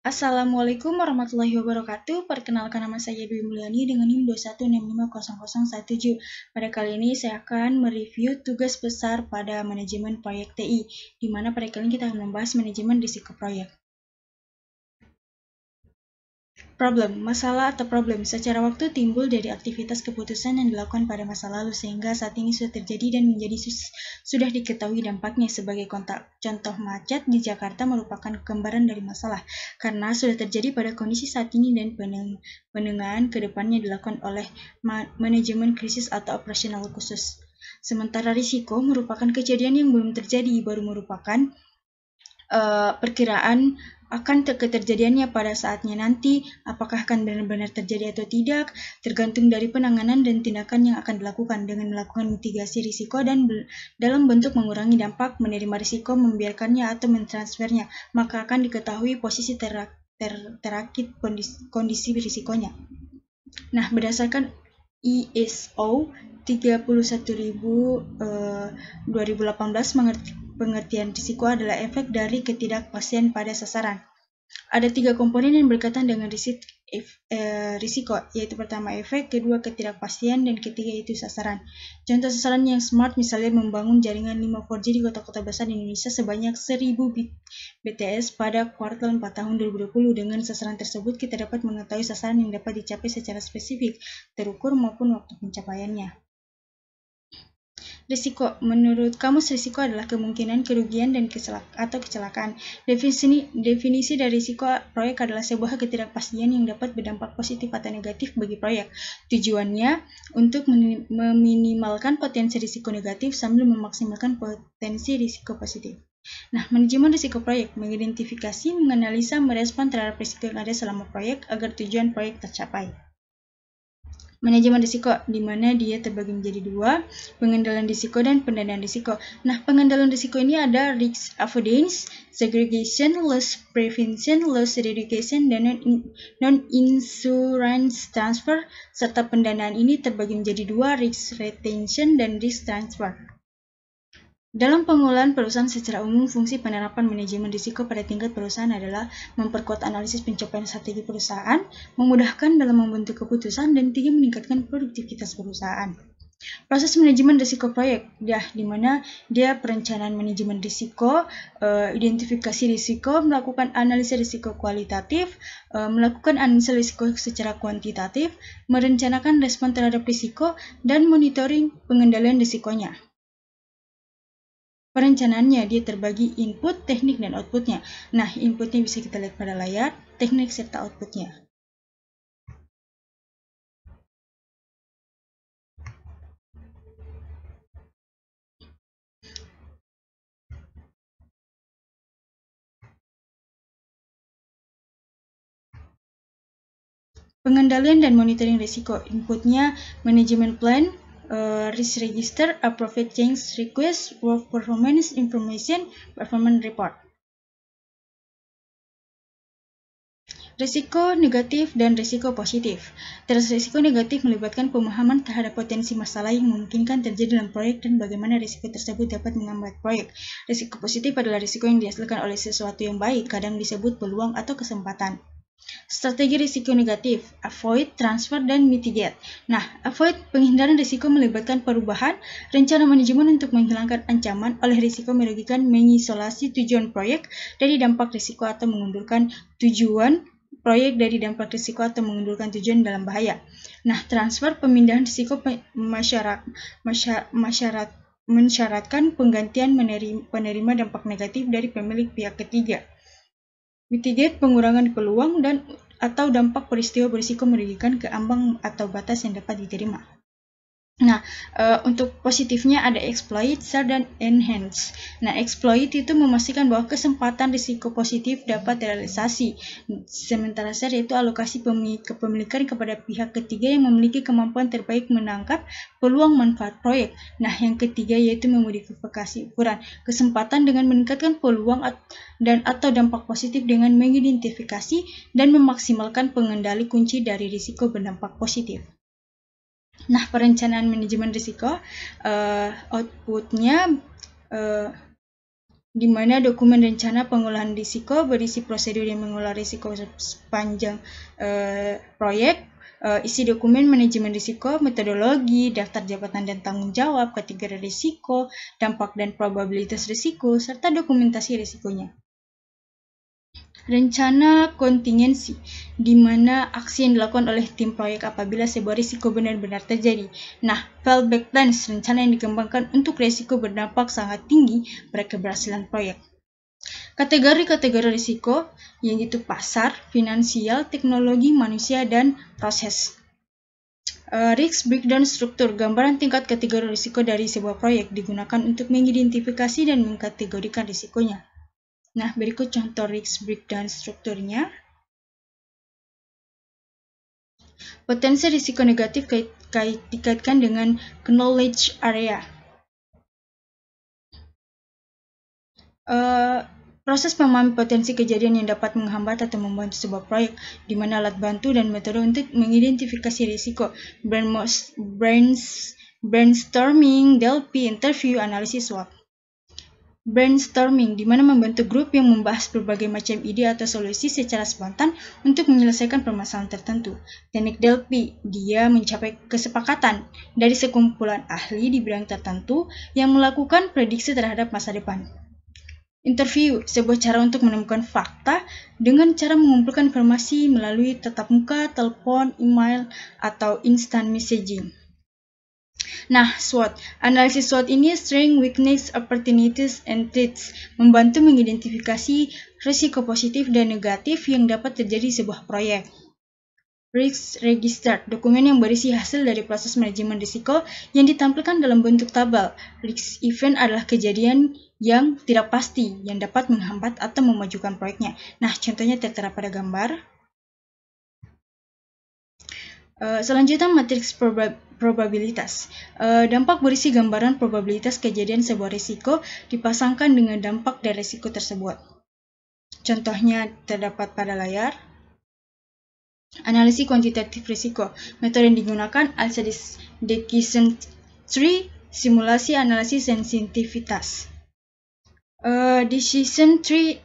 Assalamualaikum warahmatullahi wabarakatuh. Perkenalkan nama saya Dwi Mulyani dengan NIM 2165017. Pada kali ini saya akan mereview tugas besar pada manajemen proyek TI, di mana pada kali ini kita akan membahas manajemen risiko proyek. Masalah atau problem secara waktu timbul dari aktivitas keputusan yang dilakukan pada masa lalu sehingga saat ini sudah terjadi dan menjadi sudah diketahui dampaknya. Sebagai contoh, macet di Jakarta merupakan gambaran dari masalah karena sudah terjadi pada kondisi saat ini dan penengahan ke depannya dilakukan oleh manajemen krisis atau operasional khusus. Sementara risiko merupakan kejadian yang belum terjadi, baru merupakan perkiraan akan keterjadiannya pada saatnya nanti, apakah akan benar-benar terjadi atau tidak, tergantung dari penanganan dan tindakan yang akan dilakukan dengan melakukan mitigasi risiko dan dalam bentuk mengurangi dampak, menerima risiko, membiarkannya atau mentransfernya, maka akan diketahui posisi terakit kondisi risikonya. Nah, berdasarkan ISO 31000 pengertian risiko adalah efek dari ketidakpastian pada sasaran. Ada 3 komponen yang berkaitan dengan risiko, yaitu pertama efek, kedua ketidakpastian, dan ketiga yaitu sasaran. Contoh sasaran yang smart misalnya membangun jaringan 5G di kota-kota besar di Indonesia sebanyak 1000 BTS pada kuartal 4 tahun 2020. Dengan sasaran tersebut kita dapat mengetahui sasaran yang dapat dicapai secara spesifik, terukur maupun waktu pencapaiannya. Risiko. Menurut Kamus Risiko adalah kemungkinan kerugian dan kecelakaan. Definisi dari risiko proyek adalah sebuah ketidakpastian yang dapat berdampak positif atau negatif bagi proyek. Tujuannya untuk meminimalkan potensi risiko negatif sambil memaksimalkan potensi risiko positif. Nah, manajemen risiko proyek mengidentifikasi, menganalisa, merespon terhadap risiko yang ada selama proyek agar tujuan proyek tercapai. Manajemen risiko, di mana dia terbagi menjadi 2, pengendalian risiko dan pendanaan risiko. Nah, pengendalian risiko ini ada risk avoidance, segregation, loss prevention, loss reduction, dan non-insurance transfer, serta pendanaan ini terbagi menjadi 2, risk retention dan risk transfer. Dalam pengelolaan perusahaan secara umum, fungsi penerapan manajemen risiko pada tingkat perusahaan adalah memperkuat analisis pencapaian strategi perusahaan, memudahkan dalam membentuk keputusan, dan 3, meningkatkan produktivitas perusahaan. Proses manajemen risiko proyek, di mana dia perencanaan manajemen risiko, identifikasi risiko, melakukan analisa risiko kualitatif, melakukan analisa risiko secara kuantitatif, merencanakan respon terhadap risiko, dan monitoring pengendalian risikonya. Perencanaannya dia terbagi input, teknik, dan outputnya. Nah, inputnya bisa kita lihat pada layar, teknik serta outputnya. Pengendalian dan monitoring risiko. Inputnya manajemen plan, risk register, approved change request, work performance information, performance report. Risiko negatif dan risiko positif. Risiko negatif melibatkan pemahaman terhadap potensi masalah yang memungkinkan terjadi dalam proyek dan bagaimana risiko tersebut dapat menghambat proyek. Risiko positif adalah risiko yang dihasilkan oleh sesuatu yang baik, kadang disebut peluang atau kesempatan. Strategi risiko negatif, avoid, transfer, dan mitigate. Nah, avoid, penghindaran risiko melibatkan perubahan rencana manajemen untuk menghilangkan ancaman oleh risiko merugikan, mengisolasi tujuan proyek dari dampak risiko atau mengundurkan tujuan proyek dari dampak risiko atau mengundurkan tujuan dalam bahaya. Nah, transfer, pemindahan risiko mensyaratkan penggantian penerima dampak negatif dari pemilik pihak ketiga. Mitigate, pengurangan peluang dan atau dampak peristiwa berisiko merugikan ke ambang atau batas yang dapat diterima. Nah, untuk positifnya ada exploit, share, dan enhance. Nah, exploit itu memastikan bahwa kesempatan risiko positif dapat direalisasi. Sementara share yaitu alokasi kepemilikan kepada pihak ketiga yang memiliki kemampuan terbaik menangkap peluang manfaat proyek. Nah, yang ketiga yaitu memodifikasi ukuran kesempatan dengan meningkatkan peluang dan atau dampak positif dengan mengidentifikasi dan memaksimalkan pengendali kunci dari risiko berdampak positif. Nah, perencanaan manajemen risiko, outputnya di mana dokumen rencana pengolahan risiko berisi prosedur yang mengolah risiko sepanjang proyek, isi dokumen manajemen risiko, metodologi, daftar jabatan dan tanggung jawab, kategori risiko, dampak dan probabilitas risiko, serta dokumentasi risikonya. Rencana kontingensi, di mana aksi yang dilakukan oleh tim proyek apabila sebuah risiko benar-benar terjadi. Nah, fallback plans, rencana yang dikembangkan untuk risiko berdampak sangat tinggi pada keberhasilan proyek. Kategori-kategori risiko, yaitu pasar, finansial, teknologi, manusia, dan proses. Risk breakdown struktur, gambaran tingkat kategori risiko dari sebuah proyek digunakan untuk mengidentifikasi dan mengkategorikan risikonya. Nah, berikut contoh risk breakdown strukturnya. Potensi risiko negatif dikaitkan dengan knowledge area. Proses memahami potensi kejadian yang dapat menghambat atau membantu sebuah proyek, di mana alat bantu dan metode untuk mengidentifikasi risiko, brainstorming, DLP, interview, analisis SWOT. Brainstorming, di mana membentuk grup yang membahas berbagai macam ide atau solusi secara spontan untuk menyelesaikan permasalahan tertentu. Teknik DLP, dia mencapai kesepakatan dari sekumpulan ahli di bidang tertentu yang melakukan prediksi terhadap masa depan. Interview, sebuah cara untuk menemukan fakta dengan cara mengumpulkan informasi melalui tatap muka, telepon, email, atau instant messaging. Nah, SWOT. Analisis SWOT ini strength, weakness, opportunities, and threats, membantu mengidentifikasi risiko positif dan negatif yang dapat terjadi di sebuah proyek. Risk Register, dokumen yang berisi hasil dari proses manajemen risiko yang ditampilkan dalam bentuk tabel. Risk Event adalah kejadian yang tidak pasti yang dapat menghambat atau memajukan proyeknya. Nah, contohnya tertera pada gambar. Selanjutnya, matriks probabilitas. Dampak berisi gambaran probabilitas kejadian sebuah risiko dipasangkan dengan dampak dari risiko tersebut. Contohnya terdapat pada layar. Analisis kuantitatif risiko. Metode yang digunakan adalah decision tree, simulasi, analisis, sensitivitas. Decision tree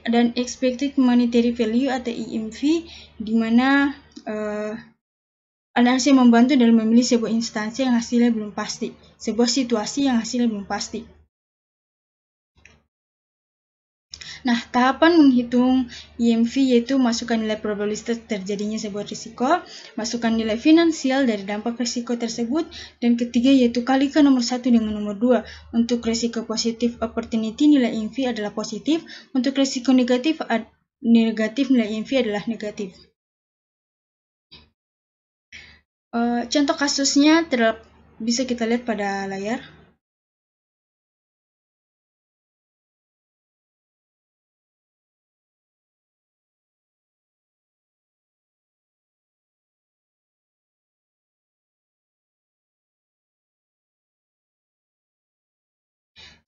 dan expected monetary value atau EMV, di mana analisis membantu dalam memilih sebuah instansi yang hasilnya belum pasti, sebuah situasi yang hasilnya belum pasti. Nah, tahapan menghitung EMV yaitu masukkan nilai probabilitas terjadinya sebuah risiko, masukkan nilai finansial dari dampak risiko tersebut, dan ketiga yaitu kalikan nomor 1 dengan nomor 2. Untuk risiko positif opportunity nilai EMV adalah positif, untuk risiko negatif nilai EMV adalah negatif. Contoh kasusnya bisa kita lihat pada layar.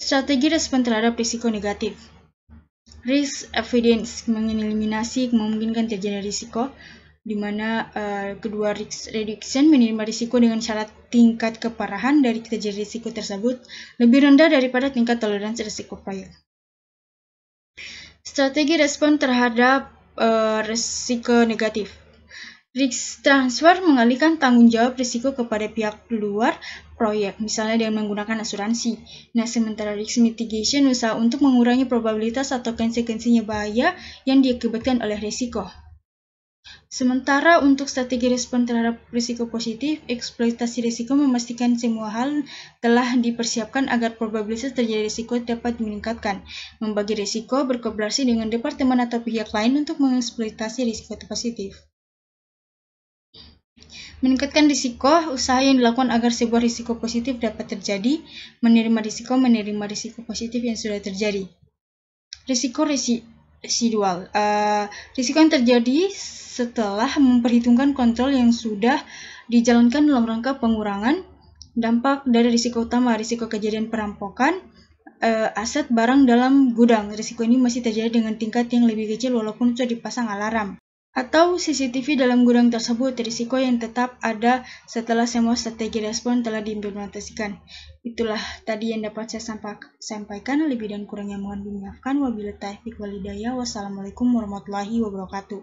Strategi respon terhadap risiko negatif. Risk avoidance, mengeliminasi memungkinkan terjadi risiko, di mana kedua risk reduction menerima risiko dengan syarat tingkat keparahan dari terjadi risiko tersebut lebih rendah daripada tingkat toleransi risiko proyek. Strategi respon terhadap risiko negatif. Risk transfer mengalihkan tanggung jawab risiko kepada pihak luar proyek, misalnya dengan menggunakan asuransi. Nah, sementara risk mitigation usaha untuk mengurangi probabilitas atau konsekuensinya bahaya yang diakibatkan oleh risiko. Sementara untuk strategi respon terhadap risiko positif, eksploitasi risiko memastikan semua hal telah dipersiapkan agar probabilitas terjadi risiko dapat meningkatkan. Membagi risiko, berkolaborasi dengan departemen atau pihak lain untuk mengeksploitasi risiko positif. Meningkatkan risiko, usaha yang dilakukan agar sebuah risiko positif dapat terjadi, menerima risiko positif yang sudah terjadi. Risiko residual, risiko yang terjadi setelah memperhitungkan kontrol yang sudah dijalankan dalam rangka pengurangan dampak dari risiko utama, risiko kejadian perampokan aset barang dalam gudang. Risiko ini masih terjadi dengan tingkat yang lebih kecil walaupun sudah dipasang alarm. atau CCTV dalam gudang tersebut, risiko yang tetap ada setelah semua strategi respon telah diimplementasikan. Itulah tadi yang dapat saya sampaikan, lebih dan kurangnya mohon dimaafkan. Wabillahi taufiq wal hidayah. Wassalamualaikum warahmatullahi wabarakatuh.